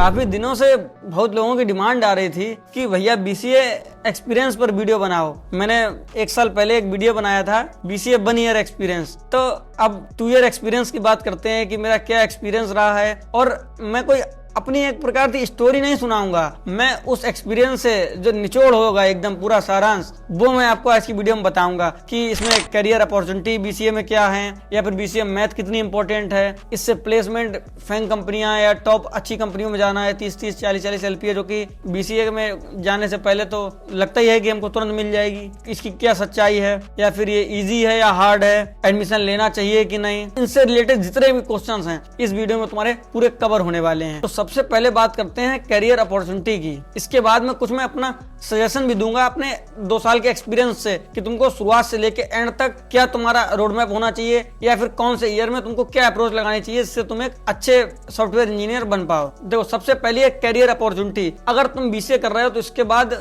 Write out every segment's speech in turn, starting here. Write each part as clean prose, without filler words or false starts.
काफी दिनों से बहुत लोगों की डिमांड आ रही थी कि भैया बीसीए एक्सपीरियंस पर वीडियो बनाओ। मैंने 1 साल पहले एक वीडियो बनाया था बीसीए 1 ईयर एक्सपीरियंस। तो अब 2 ईयर एक्सपीरियंस की बात करते हैं कि मेरा क्या एक्सपीरियंस रहा है। और मैं कोई अपनी एक प्रकार की स्टोरी नहीं सुनाऊंगा, मैं उस एक्सपीरियंस से जो निचोड़ होगा एकदम पूरा सारांश, वो मैं आपको आज की वीडियो में बताऊंगा कि इसमें करियर अपॉर्चुनिटी बीसीए में क्या है, या फिर बीसीए मैथ कितनी इंपॉर्टेंट है, इससे प्लेसमेंट फैंग कंपनियां या टॉप अच्छी कंपनियों में जाना है 30-30 40-40 एलपीए, जो कि बीसीए में जाने से पहले तो लगता ही है कि हमको तुरंत मिल जाएगी। इसकी क्या सच्चाई है, या फिर ये इजी है या हार्ड है, एडमिशन लेना चाहिए कि नहीं, इनसे रिलेटेड जितने भी क्वेश्चंस हैं इस वीडियो में तुम्हारे पूरे कवर होने वाले हैं। तो सबसे पहले बात करते हैं करियर अपॉर्चुनिटी की। इसके बाद में कुछ मैं अपना सजेशन भी दूंगा अपने 2 साल के एक्सपीरियंस से कि तुमको शुरुआत से लेके एंड तक क्या तुम्हारा रोड मैप होना चाहिए, या फिर कौन से ईयर में तुमको क्या अप्रोच लगानी चाहिए जिससे तुम एक अच्छे सॉफ्टवेयर इंजीनियर बन पाओ। देखो, सबसे पहले करियर अपॉर्चुनिटी, अगर तुम बीसीए कर रहे हो तो इसके बाद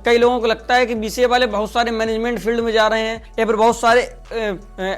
कई लोगों को लगता है कि बीसीए वाले बहुत सारे मैनेजमेंट फील्ड में जा रहे हैं या फिर बहुत सारे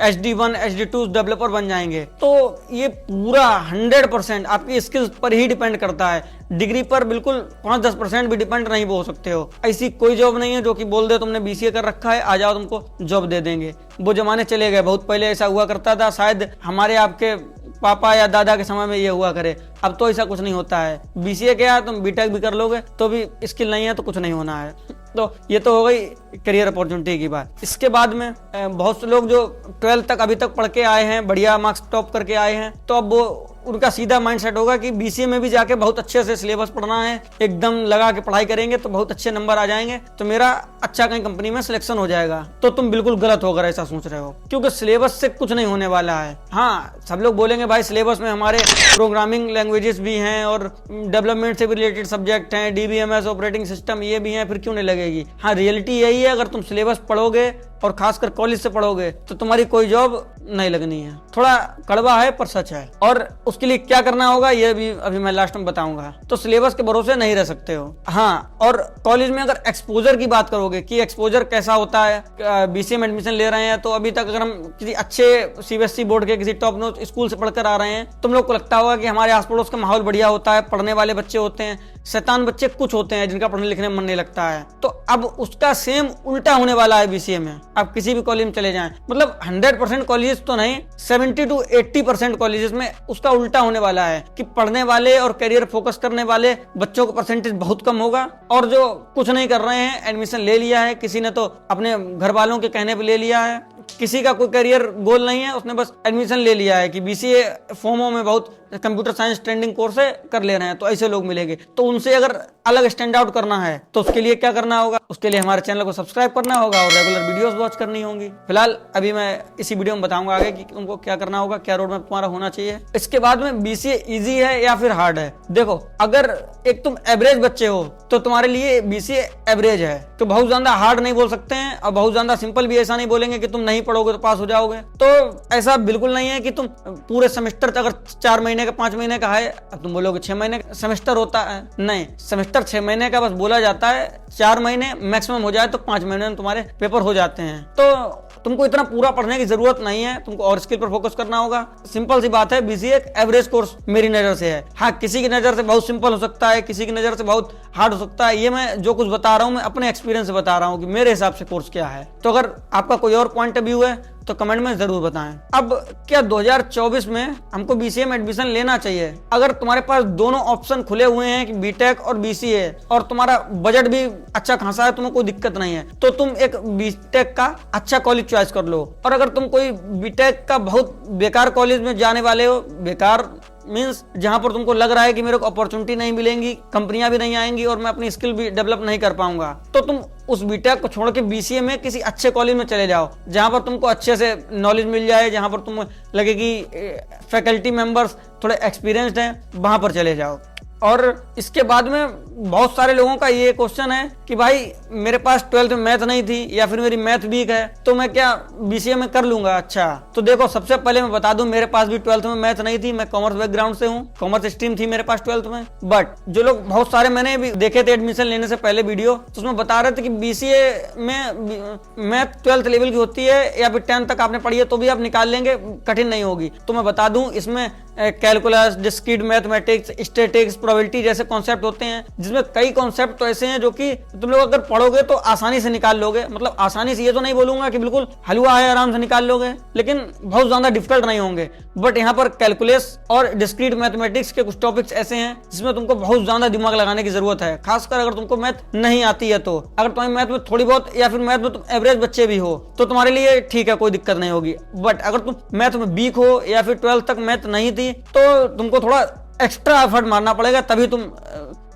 HD1 HD2 डेवलपर बन जाएंगे। तो ये पूरा 100% आपकी स्किल्स पर ही डिपेंड करता है, डिग्री पर बिल्कुल 5-10% भी डिपेंड नहीं हो सकते हो। ऐसी कोई जॉब नहीं है जो कि बोल दे तुमने बीसीए कर रखा है आ जाओ तुमको जॉब दे देंगे। वो जमाने चले गए, बहुत पहले ऐसा हुआ करता था, शायद हमारे आपके पापा या दादा के समय में ये हुआ करे। अब तो ऐसा कुछ नहीं होता है। बीसीए क्या है, तुम बीटेक भी कर लोगे तो भी स्किल नहीं है तो कुछ नहीं होना है। तो ये तो हो गई करियर अपॉर्चुनिटी की बात। इसके बाद में बहुत से लोग जो 12th तक अभी तक पढ़ के आए हैं, बढ़िया मार्क्स टॉप करके आए हैं, तो अब वो उनका सीधा माइंडसेट होगा कि बीसीए में भी जाके बहुत अच्छे से सिलेबस पढ़ना है, एकदम लगा के पढ़ाई करेंगे तो बहुत अच्छे नंबर आ जाएंगे, तो मेरा अच्छा कहीं कंपनी में सिलेक्शन हो जाएगा। तो तुम बिल्कुल गलत होकर ऐसा सोच रहे हो, क्योंकि सिलेबस से कुछ नहीं होने वाला है। हाँ, सब लोग बोलेंगे भाई सिलेबस में हमारे प्रोग्रामिंग लैंग्वेजेस भी हैं और डेवलपमेंट से भी रिलेटेड सब्जेक्ट हैं, DBMS ऑपरेटिंग सिस्टम ये भी हैं, फिर क्यों नहीं लगेगी। हाँ, रियलिटी यही है, अगर तुम सिलेबस पढ़ोगे और खासकर कॉलेज से पढ़ोगे तो तुम्हारी कोई जॉब नहीं लगनी है। थोड़ा कड़वा है पर सच है। और उसके लिए क्या करना होगा ये भी अभी मैं लास्ट में बताऊंगा। तो सिलेबस के भरोसे नहीं रह सकते हो। हाँ, और कॉलेज में अगर एक्सपोजर की बात करोगे कि एक्सपोजर कैसा होता है, बीसीए में एडमिशन ले रहे हैं तो अभी तक अगर हम किसी अच्छे सीबीएसई बोर्ड के किसी टॉप नॉच स्कूल से पढ़कर आ रहे हैं, तुम लोग को लगता होगा कि हमारे आस पड़ोस का माहौल बढ़िया होता है, पढ़ने वाले बच्चे होते हैं, शैतान बच्चे कुछ होते हैं जिनका पढ़ने लिखने में मन नहीं लगता है। तो अब उसका सेम उल्टा होने वाला है बीसीए में। आप किसी भी कॉलेज में चले जाएं, मतलब 100% कॉलेजेस तो नहीं, 70 to 80% कॉलेजेस में उसका उल्टा होने वाला है कि पढ़ने वाले और करियर फोकस करने वाले बच्चों का परसेंटेज बहुत कम होगा, और जो कुछ नहीं कर रहे हैं, एडमिशन ले लिया है, किसी ने तो अपने घर वालों के कहने पे ले लिया है, किसी का कोई करियर गोल नहीं है, उसने बस एडमिशन ले लिया है कि बीसीए फॉर्मों में बहुत कंप्यूटर साइंस ट्रेंडिंग कोर्स है कर ले रहे हैं, तो ऐसे लोग मिलेंगे। तो उनसे अगर अलग स्टैंड आउट करना है तो उसके लिए क्या करना होगा, उसके लिए हमारे चैनल को सब्सक्राइब करना होगा और रेगुलर वीडियोस वॉच करनी होंगी। फिलहाल अभी मैं इसी वीडियो में बताऊंगा आगे कि तुमको क्या करना होगा, क्या रोड मैप तुम्हारा होना चाहिए। इसके बाद में बीसीए इजी है या फिर हार्ड है। देखो, अगर एक तुम एवरेज बच्चे हो तो तुम्हारे लिए बीसीए एवरेज है, तो बहुत ज्यादा हार्ड नहीं बोल सकते हैं और बहुत ज्यादा सिंपल भी ऐसा नहीं बोलेंगे कि तुम नहीं पढ़ोगे तो पास हो जाओगे। तो ऐसा बिल्कुल नहीं है कि तुम पूरे सेमेस्टर अगर 4 महीने का 5 महीने का है, अब तुम बोलोगे 6 महीने का सेमेस्टर होता है, नहीं, सेमेस्टर 6 महीने का बस बोला जाता है, 4 महीने मैक्सिमम हो जाए तो 5 महीने में तुम्हारे पेपर हो जाते हैं। तो तुमको इतना पूरा पढ़ने की जरूरत नहीं है, तुमको और स्किल पर फोकस करना होगा। सिंपल सी बात है, बीसीए एक एवरेज कोर्स मेरी नजर से है। हाँ, किसी की नजर से बहुत सिंपल हो सकता है, किसी की नजर से बहुत हार्ड हो सकता है। ये मैं जो कुछ बता रहा हूँ मैं अपने एक्सपीरियंस से बता रहा हूँ कि मेरे हिसाब से कोर्स क्या है। तो अगर आपका कोई और पॉइंट ऑफ व्यू है तो कमेंट में जरूर बताएं। अब क्या 2024 में हमको बीसीए में एडमिशन लेना चाहिए? अगर तुम्हारे पास दोनों ऑप्शन खुले हुए हैं कि बीटेक और बीसीए, और तुम्हारा बजट भी अच्छा खासा है, तुम्हें कोई दिक्कत नहीं है, तो तुम एक बीटेक का अच्छा कॉलेज चॉइस कर लो। और अगर तुम कोई बीटेक का बहुत बेकार कॉलेज में जाने वाले हो, बेकार मीन्स जहां पर तुमको लग रहा है कि मेरे को अपॉर्चुनिटी नहीं मिलेंगी, कंपनियां भी नहीं आएंगी और मैं अपनी स्किल भी डेवलप नहीं कर पाऊंगा, तो तुम उस बीटेक को छोड़ के बीसीए में किसी अच्छे कॉलेज में चले जाओ जहां पर तुमको अच्छे से नॉलेज मिल जाए, जहां पर तुम लगे कि फैकल्टी मेंबर्स थोड़े एक्सपीरियंस्ड हैं, वहां पर चले जाओ। और इसके बाद में बहुत सारे लोगों का ये क्वेश्चन है कि कि भाई मेरे पास 12th में मैथ नहीं थी या फिर मेरी मैथ वीक है तो मैं क्या बीसीए में कर लूंगा। अच्छा तो देखो, सबसे पहले मैं बता दूं, मेरे पास भी 12th में मैथ नहीं थी, मैं कॉमर्स बैकग्राउंड से हूँ, कॉमर्स स्ट्रीम थी मेरे पास 12th में। बट जो लोग बहुत सारे मैंने भी देखे थे एडमिशन लेने से पहले वीडियो, तो उसमें बता रहे थे कि बीसीए में मैथ 12th लेवल की होती है या फिर 10th तक आपने पढ़ी है तो भी आप निकाल लेंगे, कठिन नहीं होगी। तो मैं बता दूं, इसमें calculus, discrete mathematics, statistics, probability जैसे कॉन्सेप्ट होते हैं, जिसमें कई कॉन्सेप्ट तो ऐसे हैं जो कि तुम लोग अगर पढ़ोगे तो आसानी से निकाल लोगे। मतलब आसानी से ये तो नहीं बोलूंगा कि बिल्कुल हलवा है आराम से निकाल लोगे, लेकिन बहुत ज्यादा डिफिकल्ट नहीं होंगे। बट यहाँ पर कैलकुलस और डिस्क्रीट मैथमेटिक्स के कुछ टॉपिक्स ऐसे हैं जिसमें तुमको बहुत ज्यादा दिमाग लगाने की जरूरत है, खासकर अगर तुमको मैथ नहीं आती है। तो अगर तुम्हें मैथ में थोड़ी बहुत या फिर मैथ में तुम एवरेज बच्चे भी हो तो तुम्हारे लिए ठीक है, कोई दिक्कत नहीं होगी। बट अगर तुम मैथ में वीक हो या फिर 12th तक मैथ नहीं थी तो तुमको थोड़ा एक्स्ट्रा एफर्ट मारना पड़ेगा, तभी तुम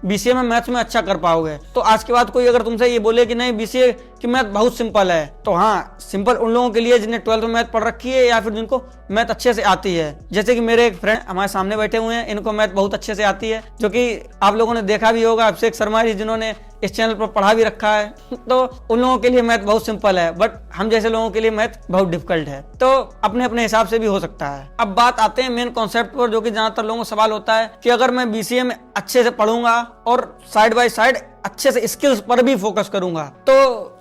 बीसीए में मैथ्स में अच्छा कर पाओगे। तो आज के बाद कोई अगर तुमसे ये बोले कि नहीं बीसीए की मैथ बहुत सिंपल है, तो हाँ, सिंपल उन लोगों के लिए जिन्हें 12th में मैथ पढ़ रखी है या फिर जिनको मैथ अच्छे से आती है। जैसे कि मेरे एक फ्रेंड हमारे सामने बैठे हुए हैं, इनको मैथ बहुत अच्छे से आती है, जो कि आप लोगों ने देखा भी होगा, अभिषेक शर्मा जी जिन्होंने इस चैनल पर पढ़ा भी रखा है। तो उन लोगों के लिए मैथ बहुत सिंपल है, बट हम जैसे लोगों के लिए मैथ बहुत डिफिकल्ट है। तो अपने अपने हिसाब से भी हो सकता है। अब बात आते हैं मेन कॉन्सेप्ट पर, जो कि ज्यादातर लोगों को सवाल होता है कि अगर मैं बीसीए में अच्छे से पढ़ूंगा और साइड बाय साइड अच्छे से स्किल्स पर भी फोकस करूंगा तो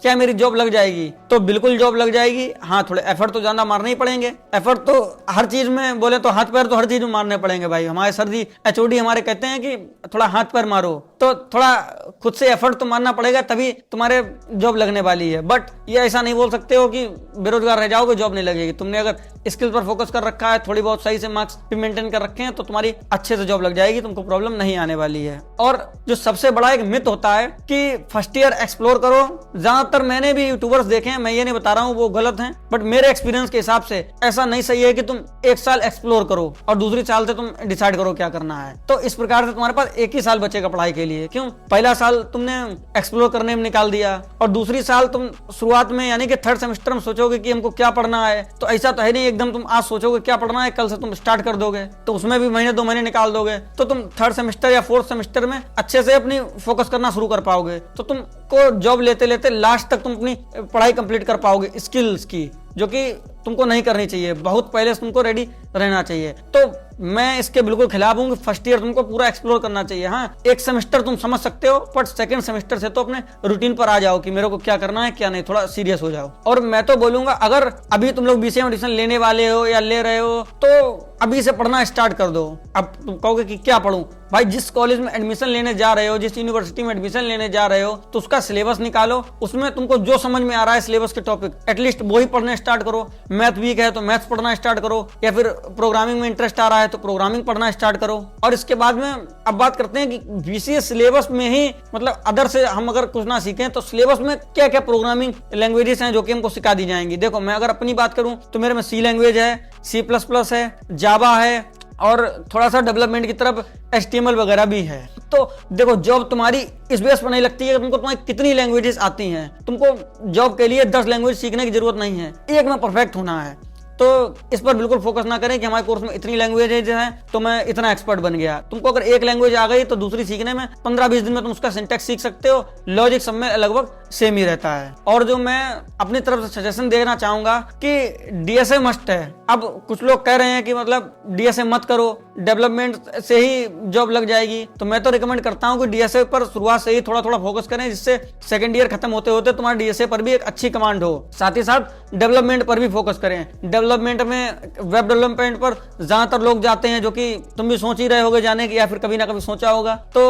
क्या मेरी जॉब लग जाएगी? तो बिल्कुल जॉब लग जाएगी। हाँ, थोड़े एफर्ट तो ज्यादा मारने ही पड़ेंगे। एफर्ट तो हर चीज में बोले तो हाथ पैर तो हर चीज में मारने पड़ेंगे भाई। हमारे सर जी एचओडी हमारे कहते हैं कि थोड़ा हाथ पैर मारो, तो थोड़ा खुद से एफर्ट तो मारना पड़ेगा, तभी तुम्हारे जॉब लगने वाली है। बट ये ऐसा नहीं बोल सकते हो कि बेरोजगार रह जाओगे, जॉब नहीं लगेगी। तुमने अगर स्किल पर फोकस कर रखा है, थोड़ी बहुत सही से मार्क्स भी मेंटेन कर रखे हैं, तो तुम्हारी अच्छे से जॉब लग जाएगी, तुमको प्रॉब्लम नहीं आने वाली है। और जो सबसे बड़ा एक मिथ होता है कि फर्स्ट ईयर एक्सप्लोर करो, ज्यादातर मैंने भी यूट्यूबर्स देखे हैं, मैं ये नहीं बता रहा हूँ वो गलत हैं, बट मेरे एक्सपीरियंस के हिसाब से ऐसा नहीं सही है कि तुम एक साल एक्सप्लोर करो और दूसरी साल से तुम डिसाइड करो क्या करना है। तो इस प्रकार से तुम्हारे पास एक ही साल बचेगा पढ़ाई के लिए। क्यों? पहला साल तुमने एक्सप्लोर करने में निकाल दिया और दूसरी साल तुम शुरुआत में यानी कि 3rd सेमेस्टर में सोचोगे कि हमको क्या पढ़ना है। तो ऐसा तो है नहीं एकदम तुम आज सोचोगे क्या पढ़ना है, कल से तुम स्टार्ट कर दोगे, तो उसमें भी महीने 2 महीने निकाल दोगे। तो तुम 3rd सेमेस्टर या 4th सेमेस्टर में अच्छे से अपनी फोकस करना शुरू कर पाओगे, तो तुमको जॉब लेते लेते लास्ट तक तुम अपनी पढ़ाई कंप्लीट कर पाओगे स्किल्स की, जो कि तुमको नहीं करनी चाहिए। बहुत पहले से तुमको रेडी रहना चाहिए। तो मैं इसके बिल्कुल खिलाफ हूँ कि फर्स्ट ईयर तुमको पूरा एक्सप्लोर करना चाहिए। हाँ, एक सेमेस्टर तुम समझ सकते हो, बट सेकंड सेमेस्टर से तो अपने रूटीन पर आ जाओ कि मेरे को क्या करना है क्या नहीं, थोड़ा सीरियस हो जाओ। और मैं तो बोलूंगा अगर अभी तुम लोग बीसीए में एडमिशन लेने वाले हो या ले रहे हो तो अभी से पढ़ना स्टार्ट कर दो। अब तुम कहोगे कि क्या पढ़ूं? भाई, जिस कॉलेज में एडमिशन लेने जा रहे हो, जिस यूनिवर्सिटी में एडमिशन लेने जा रहे हो, तो उसका सिलेबस निकालो, उसमें तुमको जो समझ में आ रहा है सिलेबस के टॉपिक एटलीस्ट वही पढ़ने स्टार्ट करो। मैथ वीक है तो मैथ्स पढ़ना स्टार्ट करो, या फिर प्रोग्रामिंग में इंटरेस्ट आ रहा है तो प्रोग्रामिंग पढ़ना स्टार्ट करो। और इसके बाद में अब बात करते हैं कि बीसीए सिलेबस में ही मतलब अदर से हम अगर कुछ ना सीखें तो सिलेबस में क्या क्या प्रोग्रामिंग लैंग्वेजेस हैं जो कि हमको सिखा दी जाएंगी। देखो, मैं अगर अपनी बात करूं तो मेरे में सी लैंग्वेज है, C++ है, जावा है और थोड़ा सा डेवलपमेंट की तरफ HTML वगैरह भी है। तो देखो, जॉब तुम्हारी इस बेस पर नहीं लगती है तुमको तुम्हारी कितनी लैंग्वेजेस आती हैं। तुमको जॉब के लिए 10 लैंग्वेज सीखने की जरूरत नहीं है, एक में परफेक्ट होना है। तो इस पर बिल्कुल फोकस ना करें कि हमारे कोर्स में इतनी लैंग्वेज है तो मैं इतना एक्सपर्ट बन गया। तुमको अगर एक लैंग्वेज आ गई तो दूसरी सीखने में 15-20 दिन में तुम उसका सिंटैक्स सीख सकते हो। लॉजिक सब में लगभग सेम ही रहता है। और जो मैं अपनी तरफ से सजेशन देना चाहूंगा कि डीएसए मस्ट है। अब कुछ लोग कह रहे हैं कि मतलब डीएसए मत करो, डेवलपमेंट से ही जॉब लग जाएगी, तो मैं तो रिकमेंड करता हूं कि डीएसए पर शुरुआत से ही थोड़ा थोड़ा फोकस करें, जिससे सेकंड ईयर खत्म होते होते तुम्हारे डीएसए पर भी एक अच्छी कमांड हो। साथ ही साथ डेवलपमेंट पर भी फोकस करें। डेवलपमेंट में वेब डेवलपमेंट पर ज्यादातर लोग जाते हैं, जो कि तुम भी सोच ही रहे होगे जाने की या फिर कभी ना कभी सोचा होगा। तो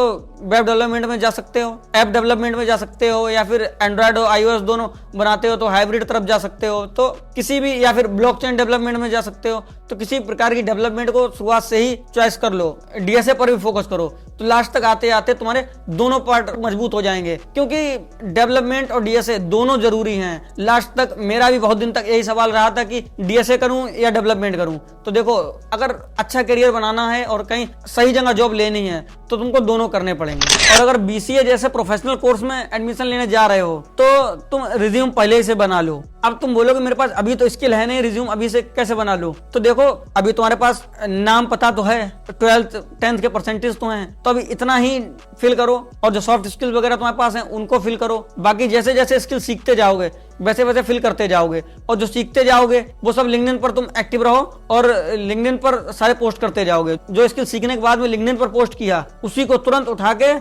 वेब डेवलपमेंट में जा सकते हो, ऐप डेवलपमेंट में जा सकते हो, या फिर एंड्रॉइड और iOS दोनों बनाते हो तो हाइब्रिड तरफ जा सकते हो। तो किसी भी, या फिर ब्लॉकचेन डेवलपमेंट में जा सकते हो। तो किसी प्रकार की डेवलपमेंट को शुरुआत से ही चॉइस कर लो। डीएसए पर भी फोकस करो तो लास्ट तक आते आते तुम्हारे दोनों पार्ट मजबूत हो जाएंगे, क्योंकि डेवलपमेंट और डीएसए दोनों जरूरी हैं। लास्ट तक मेरा भी बहुत दिन तक यही सवाल रहा था कि डीएसए करूं या डेवलपमेंट करूं। तो देखो, अगर अच्छा करियर बनाना है और कहीं सही जगह जॉब लेनी है तो तुमको दोनों करने पड़ेंगे। और अगर बीसीए जैसे प्रोफेशनल कोर्स में एडमिशन लेने जा रहे हो तो तुम रिज्यूम पहले ही से बना लो। अब तुम बोलोगे मेरे पास अभी तो स्किल है नहीं, रिज्यूम अभी से कैसे बना लूं? तो देखो अभी तुम्हारे पास नाम पता तो है, 12th 10th के परसेंटेज तो हैं, तो अभी इतना ही फिल करो और जो सॉफ्ट स्किल्स वगैरह तुम्हारे पास हैं उनको फिल करो। बाकी जैसे जैसे स्किल सीखते जाओगे वैसे वैसे फिल करते जाओगे, और जो सीखते जाओगे वो सब लिंक्डइन पर तुम एक्टिव रहो और लिंक्डइन पर सारे पोस्ट करते जाओगे। जो स्किल सीखने के बाद में लिंक्डइन पर पोस्ट किया उसी को तुरंत उठा के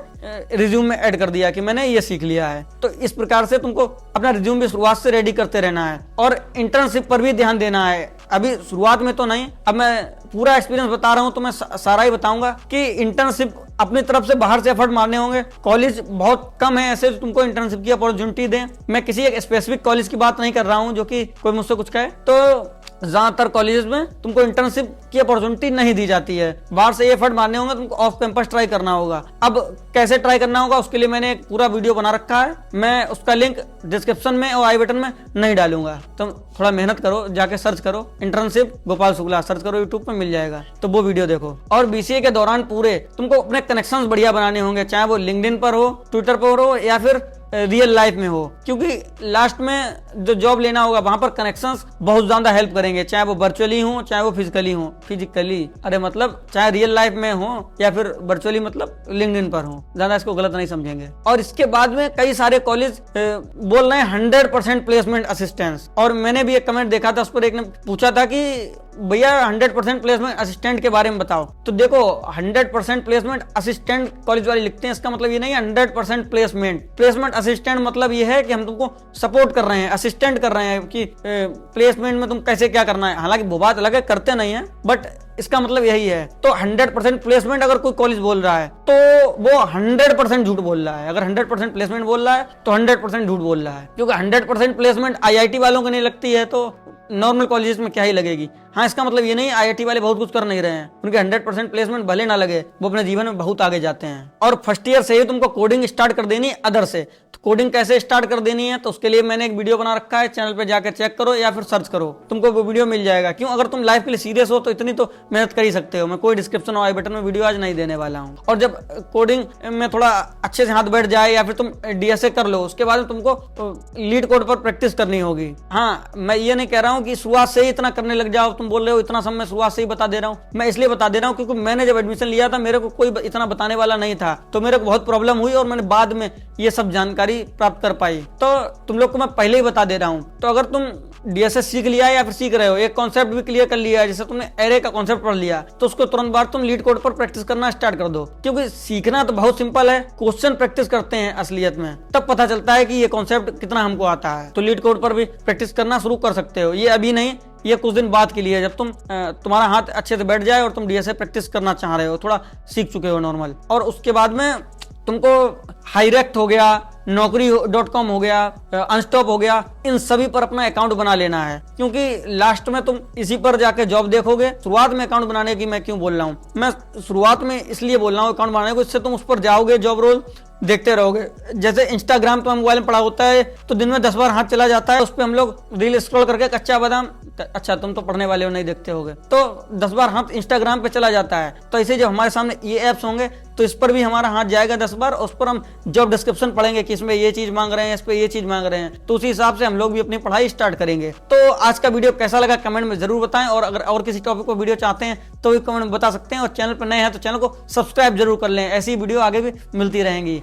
रिज्यूम में ऐड कर दिया कि मैंने ये सीख लिया है। तो इस प्रकार से तुमको अपना रिज्यूम भी शुरुआत से रेडी करते रहना है और इंटर्नशिप पर भी ध्यान देना है। अभी शुरुआत में तो नहीं, अब मैं पूरा एक्सपीरियंस बता रहा हूं तो मैं सारा ही बताऊंगा कि इंटर्नशिप अपनी तरफ से बाहर से एफर्ट मारने होंगे। कॉलेज बहुत कम है ऐसे तुमको इंटर्नशिप की अपॉर्चुनिटी दें। मैं किसी एक स्पेसिफिक कॉलेज की बात नहीं कर रहा हूं जो कि कोई मुझसे कुछ कहे, तो ज्यादातर कॉलेजेस में तुमको इंटर्नशिप की अपॉर्चुनिटी नहीं दी जाती है। बाहर से एफर्ट मारने होंगे, तुमको ऑफ कैंपस ट्राई करना होगा। अब कैसे ट्राई करना होगा उसके लिए मैंने एक पूरा वीडियो बना रखा है, मैं उसका लिंक डिस्क्रिप्शन में और आई बटन में नहीं डालूंगा। तुम थोड़ा मेहनत करो, जाके सर्च करो इंटर्नशिप गोपाल शुक्ला, सर्च करो यूट्यूब पे मिल जाएगा, तो वो वीडियो देखो। और बीसीए के दौरान पूरे तुमको अपने कनेक्शंस बढ़िया बनाने होंगे, चाहे वो लिंक्डइन पर हो, ट्विटर पर हो या फिर रियल लाइफ में हो, क्योंकि लास्ट में जो जॉब लेना होगा वहां पर कनेक्शंस बहुत ज्यादा हेल्प करेंगे, चाहे वो वर्चुअली हो चाहे वो फिजिकली अरे मतलब चाहे रियल लाइफ में हो या फिर वर्चुअली मतलब लिंक्डइन पर हो। ज्यादा इसको गलत नहीं समझेंगे। और इसके बाद में कई सारे कॉलेज बोल रहे हैं 100% प्लेसमेंट असिस्टेंस, और मैंने भी एक कमेंट देखा था, उस पर एक ने पूछा था कि भैया 100% प्लेसमेंट असिस्टेंट के बारे में बताओ। तो देखो 100% प्लेसमेंट असिस्टेंट कॉलेज वाले लिखते हैं, इसका मतलब ये नहीं है 100% प्लेसमेंट असिस्टेंट मतलब ये है कि हम तुमको सपोर्ट कर रहे हैं, असिस्टेंट कर रहे हैं कि प्लेसमेंट में तुम कैसे क्या करना है। हालांकि वो बात अलग है, करते नहीं है, बट इसका मतलब यही है। तो 100% प्लेसमेंट अगर कोई कॉलेज बोल रहा है तो वो 100% झूठ बोल रहा है। अगर 100% प्लेसमेंट बोल रहा है तो 100% झूठ बोल रहा है, क्योंकि 100% प्लेसमेंट आईआईटी वालों को नहीं लगती है तो नॉर्मल कॉलेजेस में क्या ही लगेगी। हाँ, इसका मतलब ये नहीं आईआईटी वाले बहुत कुछ कर नहीं रहे हैं, उनके 100% प्लेसमेंट भले ना लगे, वो अपने जीवन में बहुत आगे जाते हैं। और फर्स्ट ईयर से ही तुमको कोडिंग स्टार्ट कर देनी है अदर से। तो कोडिंग कैसे स्टार्ट कर देनी है तो उसके लिए मैंने एक वीडियो बना रखा है, चैनल पे जाकर चेक करो या फिर सर्च करो, तुमको वो वीडियो मिल जाएगा। क्यों, अगर तुम लाइफ के लिए सीरियस हो तो इतनी तो मेहनत कर ही सकते हो। मैं कोई डिस्क्रिप्शन और आई बटन में वीडियो आज नहीं देने वाला हूँ। और जब कोडिंग में थोड़ा अच्छे से हाथ बैठ जाए या फिर तुम डीएसए कर लो, उसके बाद तुमको लीड कोड पर प्रैक्टिस करनी होगी। हाँ, मैं ये नहीं कह रहा हूँ कि शुरुआत से ही इतना करने लग जाओ। तुम बोल रहे हो इतना समय, शुरुआत से ही बता दे रहा हूँ। मैं इसलिए बता दे रहा हूँ क्योंकि मैंने जब एडमिशन लिया था मेरे को कोई इतना बताने वाला नहीं था, तो मेरे को बहुत प्रॉब्लम हुई और मैंने बाद में ये सब जानकारी प्राप्त कर पाई। तो तुम लोग को मैं पहले ही बता दे रहा हूँ। तो अगर तुम डीएसएस सीख लिया है या फिर सीख रहे हो, एक कॉन्सेप्ट भी क्लियर कर लिया है, जैसे तुमने एरे का कॉन्सेप्ट पढ़ लिया, तो उसको तुरंत बाद तुम लीड कोड पर प्रैक्टिस करना स्टार्ट कर दो। क्योंकि सीखना तो बहुत सिंपल है, क्वेश्चन प्रैक्टिस करते हैं असलियत में, तब पता चलता है कि ये कॉन्सेप्ट कितना हमको आता है। तो लीड कोड पर भी प्रैक्टिस करना शुरू कर सकते हो, ये अभी नहीं, ये कुछ दिन बाद के लिए, जब तुम्हारा हाथ अच्छे से बैठ जाए और तुम डीएसए प्रैक्टिस करना चाह रहे हो, थोड़ा सीख चुके हो नॉर्मल। और उसके बाद में तुमको हाईरेक्ट हो गया, नौकरी.com हो गया, अनस्टॉप हो गया, इन सभी पर अपना अकाउंट बना लेना है, क्योंकि लास्ट में तुम इसी पर जाके जॉब देखोगे। शुरुआत में अकाउंट बनाने की मैं क्यों बोल रहा हूँ, मैं शुरुआत में इसलिए बोल रहा हूँ अकाउंट बनाने को, इससे तुम उस पर जाओगे, जॉब रोल देखते रहोगे। जैसे इंस्टाग्राम तो मोबाइल में पड़ा होता है तो दिन में 10 बार हाथ चला जाता है, उस पर हम लोग रील स्क्रॉल करके कच्चा बादाम, अच्छा तुम तो पढ़ने वाले हो नहीं देखते होगे, तो 10 बार हाथ इंस्टाग्राम पे चला जाता है। तो ऐसे जब हमारे सामने ये ऐप्स होंगे तो इस पर भी हमारा हाथ जाएगा 10 बार, उस पर हम जॉब डिस्क्रिप्शन पढ़ेंगे कि इसमें ये चीज मांग रहे हैं, इस पे ये चीज मांग रहे हैं, तो उसी हिसाब से हम लोग भी अपनी पढ़ाई स्टार्ट करेंगे। तो आज का वीडियो कैसा लगा कमेंट में जरूर बताएं, और अगर और किसी टॉपिक को वीडियो चाहते हैं तो भी कमेंट में बता सकते हैं। और चैनल पर नए हैं तो चैनल को सब्सक्राइब जरूर कर लें, ऐसी वीडियो आगे भी मिलती रहेंगी।